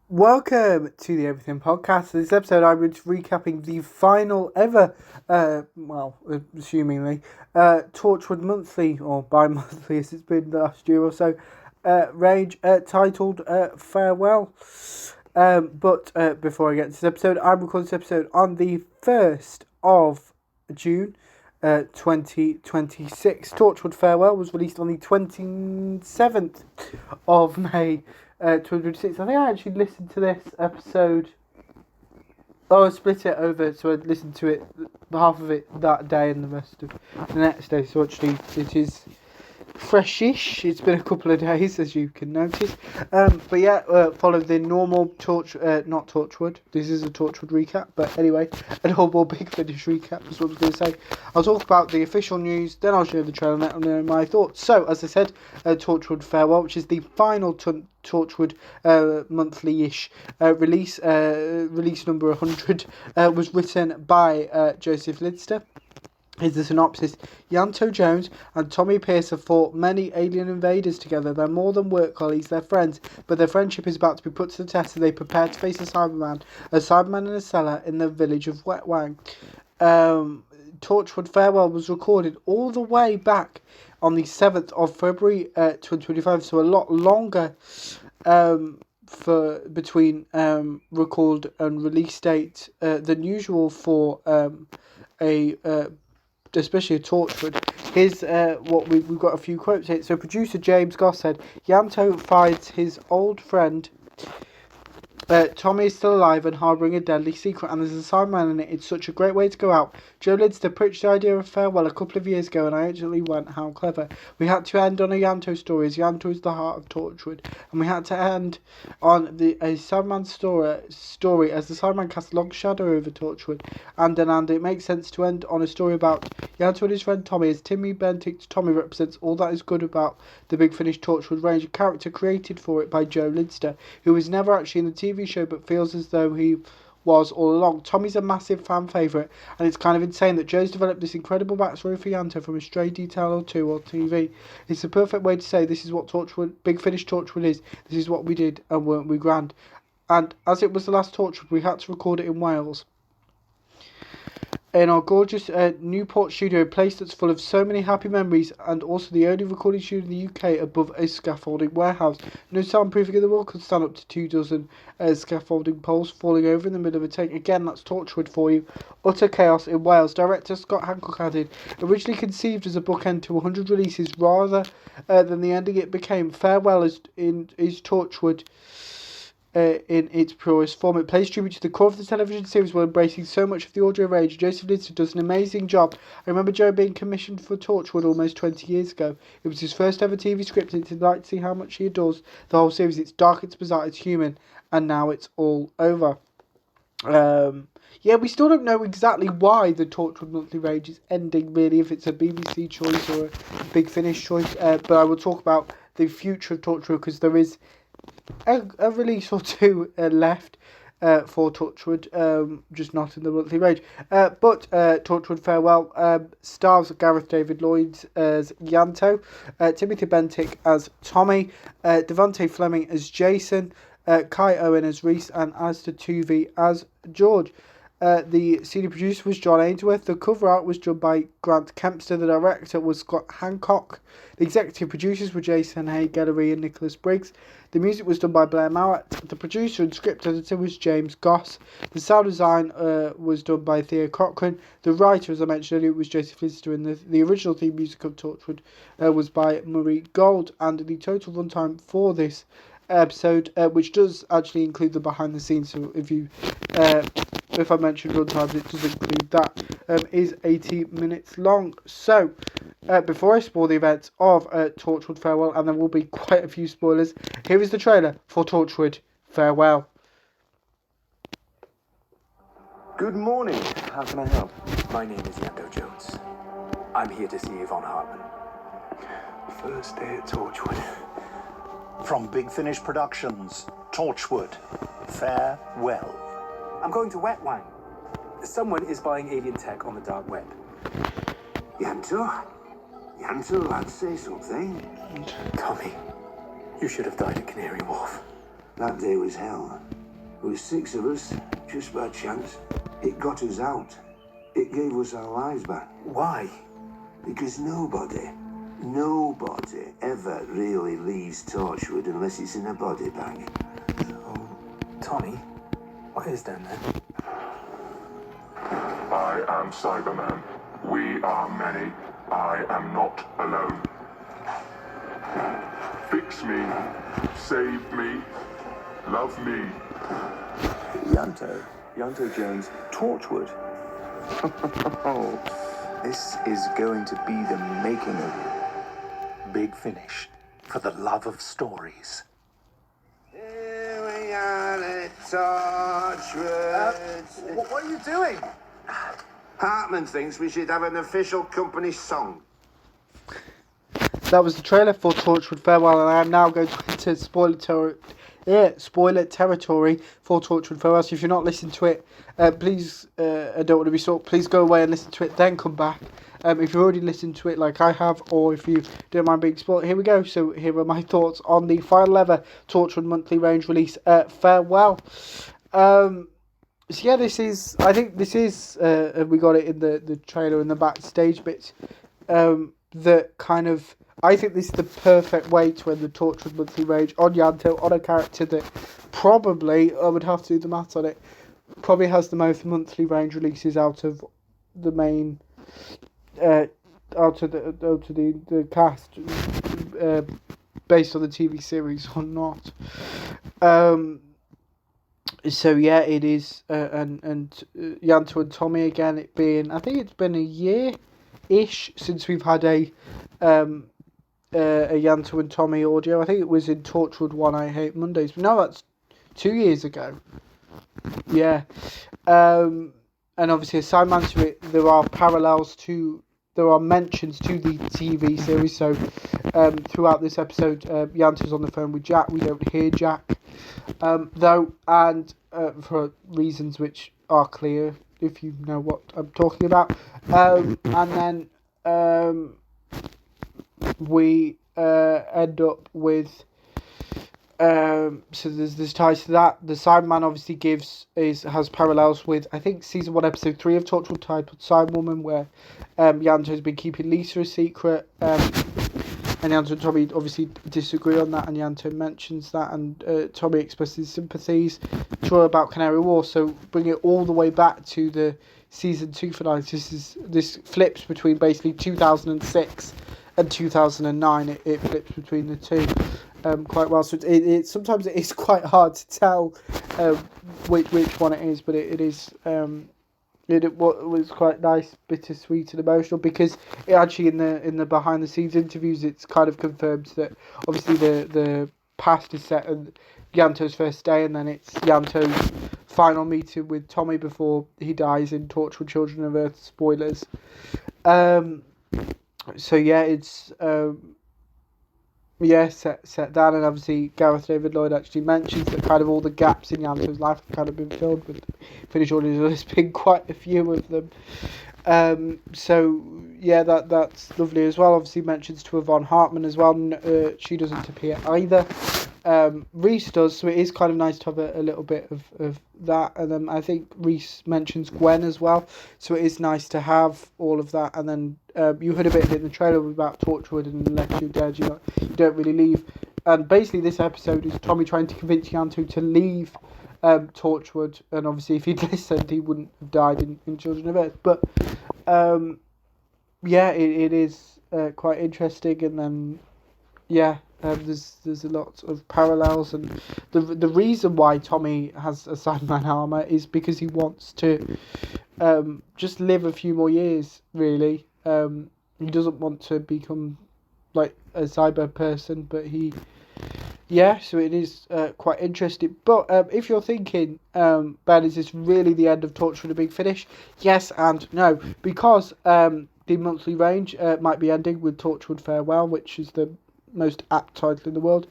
Welcome to the Everything Podcast. This episode, I'm recapping the final ever, assumingly, Torchwood Monthly, or bi-monthly as it's been the last year or so, range titled Farewell. But before I get to this episode, I'm recording this episode on the 1st of June, 2026. Torchwood Farewell was released on the 27th of May, 2026. I think I actually listened to this episode. Oh, I split it over, so I listened to it, half of it that day and the rest of the next day. So actually, it is freshish. It's been a couple of days, as you can notice. But yeah, follow the normal not Torchwood. This is a Torchwood recap, but anyway, a normal Big Finish recap is what I was going to say. I'll talk about the official news, then I'll show the trailer and my thoughts. So, as I said, Torchwood Farewell, which is the final Torchwood monthly-ish release number 100, was written by Joseph Lidster. Here's the synopsis. Ianto Jones and Tommy Pierce have fought many alien invaders together. They're more than work colleagues, they're friends, but their friendship is about to be put to the test as they prepare to face a Cyberman in a cellar in the village of Wetwang. Torchwood Farewell was recorded all the way back on the 7th of February 2025, so a lot longer for between record and release date than usual for especially a Torchwood. Here's what we've got a few quotes here. So producer James Goss said, Ianto finds his old friend Tommy is still alive and harbouring a deadly secret, and there's a Cyberman in it. It's such a great way to go out. Joe Lidster pitched the idea of Farewell a couple of years ago, and I actually went, how clever. We had to end on a Ianto story, as Ianto is the heart of Torchwood, and we had to end on a Cyberman story, as the Cyberman casts a long shadow over Torchwood, and it makes sense to end on a story about Ianto and his friend Tommy, as Timmy Bentinck's Tommy represents all that is good about the Big Finish Torchwood range, a character created for it by Joe Lidster, who was never actually in the TV show but feels as though he was all along. Tommy's a massive fan favourite, and it's kind of insane that Joe's developed this incredible backstory for Ianto from a stray detail or two on TV. It's the perfect way to say this is what Torchwood, Big Finish Torchwood is. This is what we did, and weren't we grand? And as it was the last Torchwood, we had to record it in Wales, in our gorgeous Newport studio, a place that's full of so many happy memories, and also the only recording studio in the UK above a scaffolding warehouse. No soundproofing in the world could stand up to 24 scaffolding poles falling over in the middle of a take. Again, that's Torchwood for you. Utter chaos in Wales. Director Scott Hancock added, originally conceived as a bookend to 100 releases rather than the ending it became, Farewell is Torchwood in its purest form. It plays tribute to the core of the television series while embracing so much of the audio range. Joseph Lidster does an amazing job. I remember Joe being commissioned for Torchwood almost 20 years ago. It was his first ever TV script, and it's delightful to see how much he adores the whole series. It's dark, it's bizarre, it's human, and now it's all over. We still don't know exactly why the Torchwood monthly range is ending, really, if it's a BBC choice or a Big Finish choice, but I will talk about the future of Torchwood, because there is a release or two left for Torchwood, just not in the monthly range. But Torchwood Farewell stars Gareth David Lloyd as Ianto, Timothy Bentinck as Tommy, Devontae Fleming as Jason, Kai Owen as Reese, and Alistair Tuvey as George. The senior producer was John Ainsworth. The cover art was done by Grant Kempster. The director was Scott Hancock. The executive producers were Jason Hay, Gallery, and Nicholas Briggs. The music was done by Blair Mowat. The producer and script editor was James Goss. The sound design was done by Theo Cochran. The writer, as I mentioned earlier, was Joseph Lidster, and the original theme music of Torchwood was by Murray Gold. And the total runtime for this episode, which does actually include the behind the scenes, so if I mentioned runtimes, it does include that, is 80 minutes long. So, before I spoil the events of Torchwood Farewell, and there will be quite a few spoilers, here is the trailer for Torchwood Farewell. Good morning. How can I help? My name is Ianto Jones. I'm here to see Yvonne Hartman. First day at Torchwood. From Big Finish Productions, Torchwood Farewell. I'm going to Wetwang. Someone is buying alien tech on the dark web. Ianto, I'd say something. Tommy, you should have died at Canary Wharf. That day was hell. There was 6 of us, just by chance. It got us out. It gave us our lives back. Why? Because nobody ever really leaves Torchwood unless it's in a body bag. Oh, Tommy, what is down there? I am Cyberman. We are many. I am not alone. Fix me. Save me. Love me. Yanto Jones, Torchwood. This is going to be the making of you. Big Finish, for the love of stories. Here we are at Torchwood. What are you doing? Hartman thinks we should have an official company song. That was the trailer for Torchwood Farewell, and I am now going to enter spoiler territory for Torchwood Farewell. So if you're not listening to it, please, I don't want to be sort. Please go away and listen to it, then come back. If you've already listened to it like I have, or if you don't mind being spoiled, here we go. So here are my thoughts on the final ever Torchwood monthly range release, Farewell. So yeah, this is, I think this is, we got it in the trailer and the backstage bits, that kind of, I think this is the perfect way to end the Torchwood monthly range on Yanto, on a character that probably, I would have to do the maths on it, probably has the most monthly range releases out of the main, out of the cast, based on the TV series or not. So yeah, it is, and Yanto and Tommy again. It being, I think it's been a year-ish since we've had a Yanto and Tommy audio. I think it was in Torchwood 1 I Hate Mondays, but no, that's 2 years ago. Yeah, and obviously aside to it, there are mentions to the TV series. So throughout this episode, Yanto's on the phone with Jack. We don't hear Jack. Though, and for reasons which are clear if you know what I'm talking about, and then we end up with so there's ties to that. The Cyberman obviously has parallels with, I think, season 1 episode 3 of Torchwood titled Cyberwoman, where Yanto's been keeping Lisa a secret. And Yanto and Tommy obviously disagree on that, and Yanto mentions that, and Tommy expresses sympathies to her about Canary Wharf. So bring it all the way back to the season 2 finale. This flips between basically 2006 and 2009. It flips between the two quite well. So it sometimes it is quite hard to tell which one it is, but it is. It was quite nice, bittersweet and emotional, because it actually in the behind the scenes interviews, it's kind of confirmed that obviously the past is set on Yanto's first day, and then it's Yanto's final meeting with Tommy before he dies in Torchwood Children of Earth. Spoilers. So yeah, it's set down, and obviously Gareth David Lloyd actually mentions that kind of all the gaps in Yanto's life have kind of been filled with Finnish audience. There's been quite a few of them. So yeah, that's lovely as well. Obviously mentions to Yvonne Hartman as well. She doesn't appear either. Reese does, so it is kind of nice to have a little bit of that. And then I think Reese mentions Gwen as well, so it is nice to have all of that. And then you heard a bit of it in the trailer about Torchwood, and unless you're dead, you don't really leave. And basically this episode is Tommy trying to convince Yanto to leave Torchwood, and obviously if he'd listened, he wouldn't have died in Children of Earth. But yeah, it is quite interesting. And then yeah, there's a lot of parallels, and the reason why Tommy has a Cyberman armor is because he wants to just live a few more years. Really, he doesn't want to become like a cyber person, but so it is quite interesting. But if you're thinking, Ben, is this really the end of Torchwood: A Big Finish? Yes and no, because the monthly range might be ending with Torchwood Farewell, which is the most apt title in the world.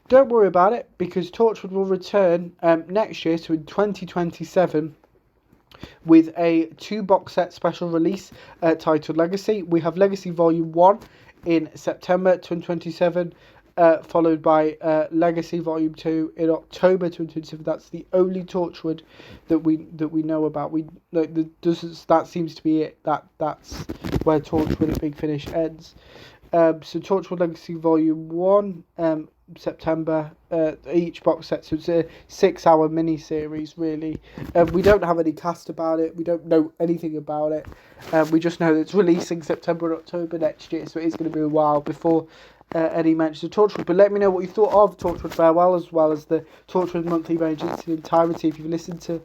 Don't worry about it, because Torchwood will return next year, so in 2027, with a 2-box set special release titled Legacy. We have Legacy Volume 1 in September 2027, followed by Legacy Volume 2 in October 2027. That's the only Torchwood that we know about. That seems to be it. That's where Torchwood at Big Finish ends. So Torchwood Legacy Volume 1, September, each box set, so it's a 6-hour mini-series, really. We don't have any cast about it, we don't know anything about it, we just know that it's releasing September and October next year, so it is going to be a while before any mention of Torchwood. But let me know what you thought of Torchwood Farewell, as well as the Torchwood Monthly Range in its entirety, if you've listened to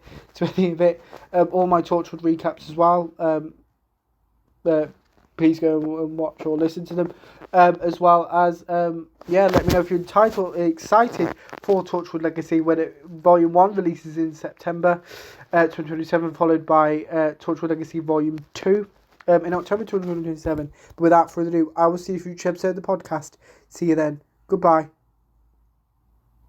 any of it. All my Torchwood recaps as well, please go and watch or listen to them, as well as let me know if you're excited for Torchwood Legacy when Volume 1 releases in September 2027, followed by Torchwood Legacy Volume 2 in October 2027. But without further ado, I will see you for future episode of the podcast. See you then. Goodbye.